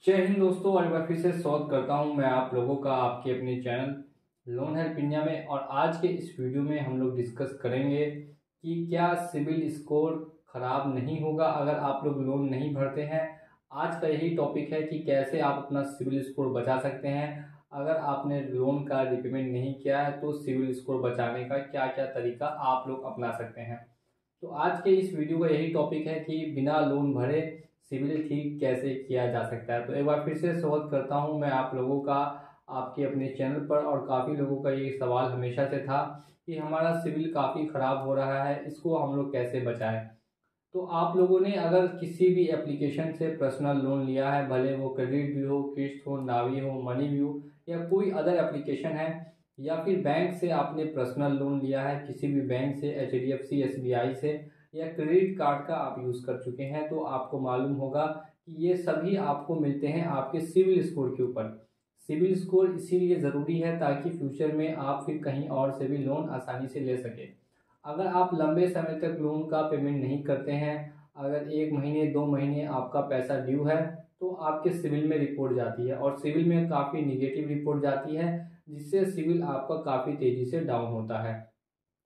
जय हिंद दोस्तों, और एक बार फिर से स्वागत करता हूं मैं आप लोगों का आपके अपने चैनल लोन हेल्प इंडिया में। और आज के इस वीडियो में हम लोग डिस्कस करेंगे कि क्या सिबिल स्कोर खराब नहीं होगा अगर आप लोग लोन नहीं भरते हैं। आज का यही टॉपिक है कि कैसे आप अपना सिबिल स्कोर बचा सकते हैं। अगर आपने लोन का रिपेमेंट नहीं किया है तो सिबिल स्कोर बचाने का क्या क्या तरीका आप लोग अपना सकते हैं। तो आज के इस वीडियो का यही टॉपिक है कि बिना लोन भरे सिबिल ठीक कैसे किया जा सकता है। तो एक बार फिर से स्वागत करता हूं मैं आप लोगों का आपके अपने चैनल पर। और काफ़ी लोगों का ये सवाल हमेशा से था कि हमारा सिबिल काफ़ी ख़राब हो रहा है, इसको हम लोग कैसे बचाएं। तो आप लोगों ने अगर किसी भी एप्लीकेशन से पर्सनल लोन लिया है, भले वो क्रेडिट भी हो, किस्त हो, नावी हो, मनी भी हो, या कोई अदर एप्लीकेशन है, या फिर बैंक से आपने पर्सनल लोन लिया है किसी भी बैंक से, HDFC SBI से, या क्रेडिट कार्ड का आप यूज़ कर चुके हैं, तो आपको मालूम होगा कि ये सभी आपको मिलते हैं आपके सिबिल स्कोर के ऊपर। सिबिल स्कोर इसीलिए ज़रूरी है ताकि फ्यूचर में आप फिर कहीं और से भी लोन आसानी से ले सकें। अगर आप लंबे समय तक लोन का पेमेंट नहीं करते हैं, अगर 1 महीने 2 महीने आपका पैसा ड्यू है, तो आपके सिविल में रिपोर्ट जाती है और सिविल में काफ़ी निगेटिव रिपोर्ट जाती है, जिससे सिविल आपका काफ़ी तेज़ी से डाउन होता है।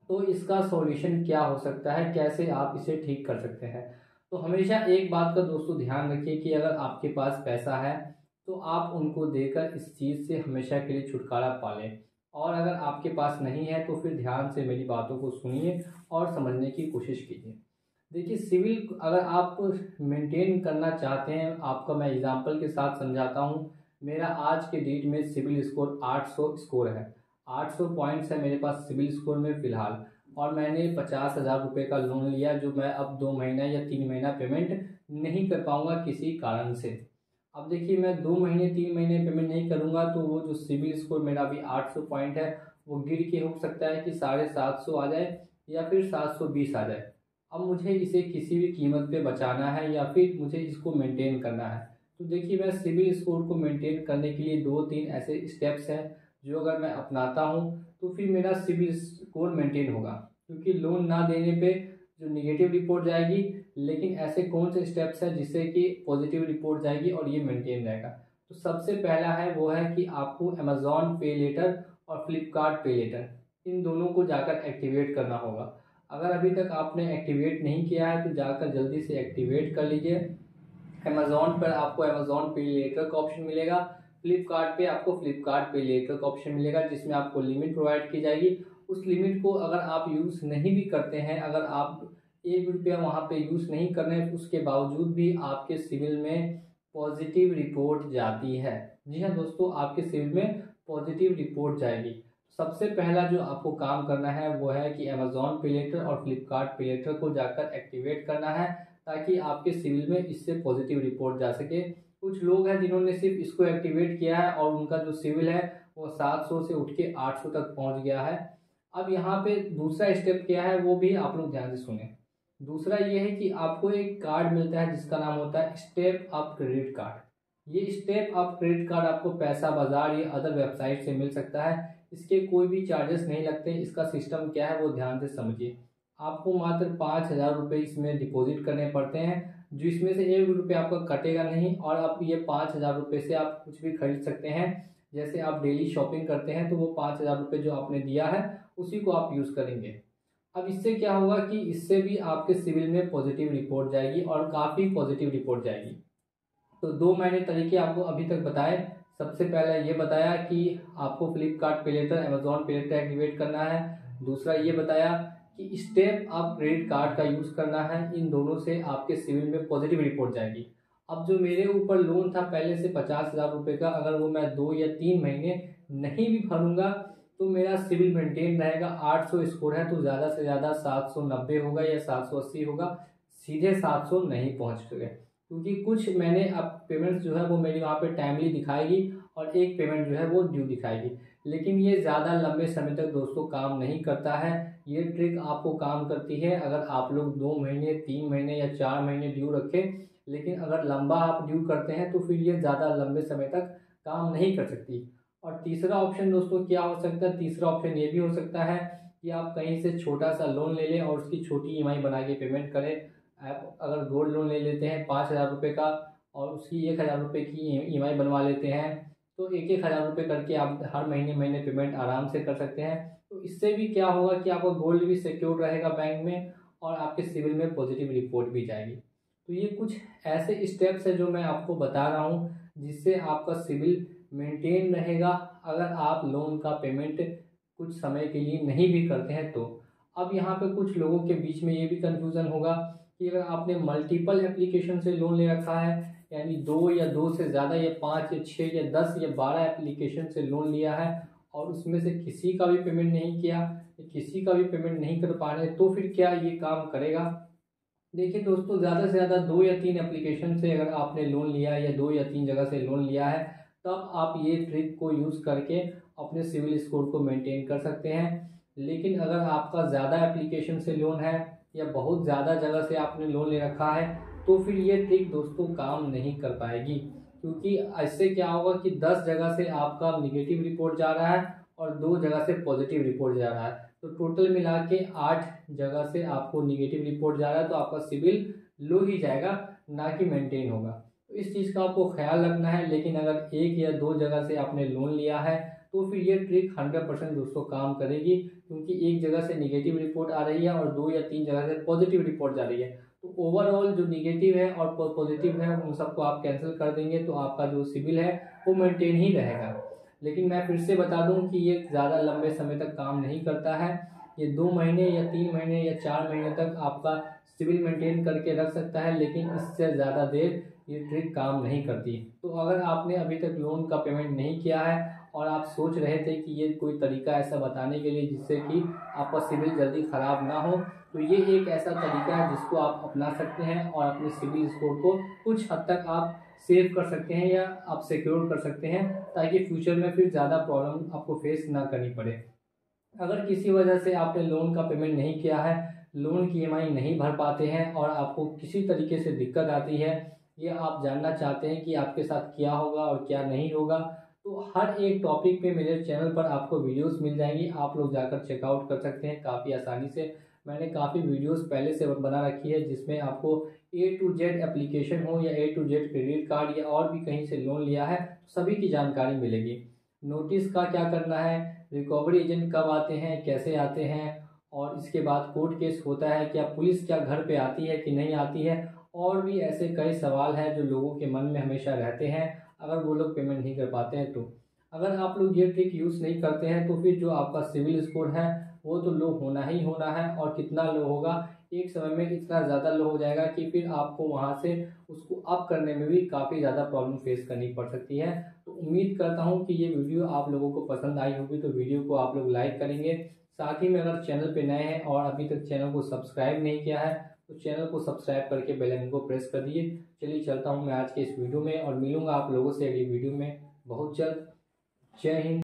तो इसका सॉल्यूशन क्या हो सकता है, कैसे आप इसे ठीक कर सकते हैं। तो हमेशा एक बात का दोस्तों ध्यान रखिए कि अगर आपके पास पैसा है तो आप उनको देकर इस चीज़ से हमेशा के लिए छुटकारा पा लें। और अगर आपके पास नहीं है तो फिर ध्यान से मेरी बातों को सुनिए और समझने की कोशिश कीजिए। देखिए, सिविल अगर आप मेंटेन करना चाहते हैं, आपका मैं एग्जांपल के साथ समझाता हूँ। मेरा आज के डेट में सिविल स्कोर 800 स्कोर है। 800 पॉइंट्स है मेरे पास सिविल स्कोर में फ़िलहाल। और मैंने 50,000 रुपये का लोन लिया, जो मैं अब 2 महीना या 3 महीना पेमेंट नहीं कर पाऊँगा किसी कारण से। अब देखिए, मैं 2 महीने 3 महीने पेमेंट नहीं करूँगा तो वो जो सिविल स्कोर मेरा अभी 800 पॉइंट है, वो गिर के हो सकता है कि 750 आ जाए या फिर 720 आ जाए। अब मुझे इसे किसी भी कीमत पे बचाना है या फिर मुझे इसको मेंटेन करना है। तो देखिए, मैं सिबिल स्कोर को मेंटेन करने के लिए 2-3 ऐसे स्टेप्स हैं जो अगर मैं अपनाता हूँ तो फिर मेरा सिबिल स्कोर मेंटेन होगा। क्योंकि लोन ना देने पे जो निगेटिव रिपोर्ट जाएगी, लेकिन ऐसे कौन से स्टेप्स हैं जिससे कि पॉजिटिव रिपोर्ट जाएगी और ये मेंटेन रहेगा। तो सबसे पहला है वो है कि आपको अमेजॉन पे लेटर और फ्लिपकार्ट पे लेटर, इन दोनों को जाकर एक्टिवेट करना होगा। अगर अभी तक आपने एक्टिवेट नहीं किया है तो जाकर जल्दी से एक्टिवेट कर लीजिए। अमेजोन पर आपको अमेजोन पे लेटर का ऑप्शन मिलेगा, फ्लिपकार्ट पे आपको फ्लिपकार्ट पे लेटर का ऑप्शन मिलेगा, जिसमें आपको लिमिट प्रोवाइड की जाएगी। उस लिमिट को अगर आप यूज़ नहीं भी करते हैं, अगर आप 1 रुपया वहाँ पे यूज़ नहीं कर रहे हैं, उसके बावजूद भी आपके सिविल में पॉजिटिव रिपोर्ट जाती है। जी हाँ दोस्तों, आपके सिविल में पॉजिटिव रिपोर्ट जाएगी। सबसे पहला जो आपको काम करना है वो है कि अमेजॉन पे लेटर और फ्लिपकार्ट पे लेटर को जाकर एक्टिवेट करना है, ताकि आपके सिविल में इससे पॉजिटिव रिपोर्ट जा सके। कुछ लोग हैं जिन्होंने सिर्फ इसको एक्टिवेट किया है और उनका जो सिविल है वो 700 से उठ के 800 तक पहुंच गया है। अब यहाँ पे दूसरा स्टेप क्या है वो भी आप लोग ध्यान से सुने। दूसरा ये है कि आपको एक कार्ड मिलता है जिसका नाम होता है स्टेप अप क्रेडिट कार्ड। ये स्टेप अप क्रेडिट कार्ड आपको पैसा बाजार या अदर वेबसाइट से मिल सकता है। इसके कोई भी चार्जेस नहीं लगते। इसका सिस्टम क्या है वो ध्यान से समझिए। आपको मात्र 5,000 रुपये इसमें डिपॉजिट करने पड़ते हैं, जो इसमें से 1 रुपया आपका कटेगा नहीं। और आप ये 5,000 रुपये से आप कुछ भी खरीद सकते हैं। जैसे आप डेली शॉपिंग करते हैं तो वो 5,000 रुपये जो आपने दिया है उसी को आप यूज़ करेंगे। अब इससे क्या होगा कि इससे भी आपके सिविल में पॉजिटिव रिपोर्ट जाएगी और काफ़ी पॉजिटिव रिपोर्ट जाएगी। तो 2 मैंने तरीके आपको अभी तक बताए। सबसे पहले ये बताया कि आपको फ्लिपकार्ट पे लेटर, अमेजॉन पे लेटर एक्टिवेट करना है। दूसरा ये बताया कि स्टेप आप क्रेडिट कार्ड का यूज़ करना है। इन दोनों से आपके सिविल में पॉजिटिव रिपोर्ट जाएगी। अब जो मेरे ऊपर लोन था पहले से 50,000 रुपये का, अगर वो मैं 2 या 3 महीने नहीं भी भरूंगा तो मेरा सिविल मेंटेन रहेगा। 800 स्कोर है तो ज़्यादा से ज़्यादा 790 होगा या 780 होगा, सीधे 700 नहीं पहुँच गए। क्योंकि कुछ मैंने अब पेमेंट्स जो है वो मेरी वहाँ पे टाइमली दिखाएगी और एक पेमेंट जो है वो ड्यू दिखाएगी। लेकिन ये ज़्यादा लंबे समय तक दोस्तों काम नहीं करता है। ये ट्रिक आपको काम करती है अगर आप लोग 2 महीने 3 महीने या 4 महीने ड्यू रखें। लेकिन अगर लंबा आप ड्यू करते हैं तो फिर ये ज़्यादा लंबे समय तक काम नहीं कर सकती। और तीसरा ऑप्शन दोस्तों क्या हो सकता है, तीसरा ऑप्शन ये भी हो सकता है कि आप कहीं से छोटा सा लोन ले लें और उसकी छोटी EMI बना के पेमेंट करें। आप अगर गोल्ड लोन ले लेते हैं 5,000 रुपये का और उसकी 1,000 रुपये की EMI बनवा लेते हैं, तो 1,000 रुपये करके आप हर महीने पेमेंट आराम से कर सकते हैं। तो इससे भी क्या होगा कि आपका गोल्ड भी सिक्योर रहेगा बैंक में और आपके सिविल में पॉजिटिव रिपोर्ट भी जाएगी। तो ये कुछ ऐसे स्टेप्स है जो मैं आपको बता रहा हूँ जिससे आपका सिविल मेंटेन रहेगा अगर आप लोन का पेमेंट कुछ समय के लिए नहीं भी करते हैं तो। अब यहाँ पे कुछ लोगों के बीच में ये भी कन्फ्यूज़न होगा कि अगर आपने मल्टीपल एप्लीकेशन से लोन ले रखा है, यानी 2 या 2 से ज़्यादा या 5 या 6 या 10 या 12 एप्लीकेशन से लोन लिया है और उसमें से किसी का भी पेमेंट नहीं किया या किसी का भी पेमेंट नहीं कर पा रहे, तो फिर क्या ये काम करेगा? देखिए दोस्तों, ज़्यादा से ज़्यादा 2 या 3 एप्लीकेशन से अगर आपने लोन लिया है या 2 या 3 जगह से लोन लिया है, तब आप ये ट्रिक को यूज़ करके अपने सिविल स्कोर को मेंटेन कर सकते हैं। लेकिन अगर आपका ज़्यादा एप्लीकेशन से लोन है या बहुत ज़्यादा जगह से आपने लोन ले रखा है, तो फिर ये ट्रिक दोस्तों काम नहीं कर पाएगी, क्योंकि इससे क्या होगा कि 10 जगह से आपका निगेटिव रिपोर्ट जा रहा है और 2 जगह से पॉजिटिव रिपोर्ट जा रहा है, तो टोटल मिला के 8 जगह से आपको निगेटिव रिपोर्ट जा रहा है, तो आपका सिविल लो ही जाएगा, ना कि मेंटेन होगा। तो इस चीज़ का आपको ख्याल रखना है। लेकिन अगर 1 या 2 जगह से आपने लोन लिया है तो फिर ये ट्रिक 100% दोस्तों काम करेगी, क्योंकि एक जगह से निगेटिव रिपोर्ट आ रही है और 2 या 3 जगह से पॉजिटिव रिपोर्ट जा रही है। तो ओवरऑल जो निगेटिव है और पॉजिटिव है उन सबको आप कैंसिल कर देंगे तो आपका जो सिविल है वो मेंटेन ही रहेगा। लेकिन मैं फिर से बता दूं कि ये ज़्यादा लंबे समय तक काम नहीं करता है। ये 2 महीने या 3 महीने या 4 महीने तक आपका सिविल मेंटेन करके रख सकता है, लेकिन इससे ज़्यादा देर ये ट्रिक काम नहीं करती। तो अगर आपने अभी तक लोन का पेमेंट नहीं किया है और आप सोच रहे थे कि ये कोई तरीका ऐसा बताने के लिए जिससे कि आपका सिविल जल्दी ख़राब ना हो, तो ये एक ऐसा तरीका है जिसको आप अपना सकते हैं और अपने सिविल स्कोर को कुछ हद तक आप सेव कर सकते हैं या आप सिक्योर कर सकते हैं, ताकि फ्यूचर में फिर ज़्यादा प्रॉब्लम आपको फेस ना करनी पड़े। अगर किसी वजह से आपने लोन का पेमेंट नहीं किया है, लोन की EMI नहीं भर पाते हैं और आपको किसी तरीके से दिक्कत आती है, ये आप जानना चाहते हैं कि आपके साथ क्या होगा और क्या नहीं होगा, तो हर एक टॉपिक पे मेरे चैनल पर आपको वीडियोस मिल जाएंगी, आप लोग जाकर चेकआउट कर सकते हैं काफ़ी आसानी से। मैंने काफ़ी वीडियोस पहले से बना रखी है जिसमें आपको A to Z एप्लीकेशन हो या A to Z credit card या और भी कहीं से लोन लिया है, सभी की जानकारी मिलेगी। नोटिस का क्या करना है, रिकवरी एजेंट कब आते हैं, कैसे आते हैं, और इसके बाद कोर्ट केस होता है क्या, पुलिस क्या घर पे आती है कि नहीं आती है, और भी ऐसे कई सवाल हैं जो लोगों के मन में हमेशा रहते हैं अगर वो लोग पेमेंट नहीं कर पाते हैं। तो अगर आप लोग ये ट्रिक यूज़ नहीं करते हैं तो फिर जो आपका सिविल स्कोर है वो तो लो होना ही होना है, और कितना लो होगा, एक समय में इतना ज़्यादा लो हो जाएगा कि फिर आपको वहाँ से उसको अप करने में भी काफ़ी ज़्यादा प्रॉब्लम फेस करनी पड़ सकती है। तो उम्मीद करता हूँ कि ये वीडियो आप लोगों को पसंद आई होगी, तो वीडियो को आप लोग लाइक करेंगे। साथ ही में अगर चैनल पे नए हैं और अभी तक चैनल को सब्सक्राइब नहीं किया है तो चैनल को सब्सक्राइब करके बेल आइकन को प्रेस कर दिए। चलिए चलता हूँ मैं आज के इस वीडियो में और मिलूंगा आप लोगों से अगली वीडियो में बहुत जल्द। जय हिंद।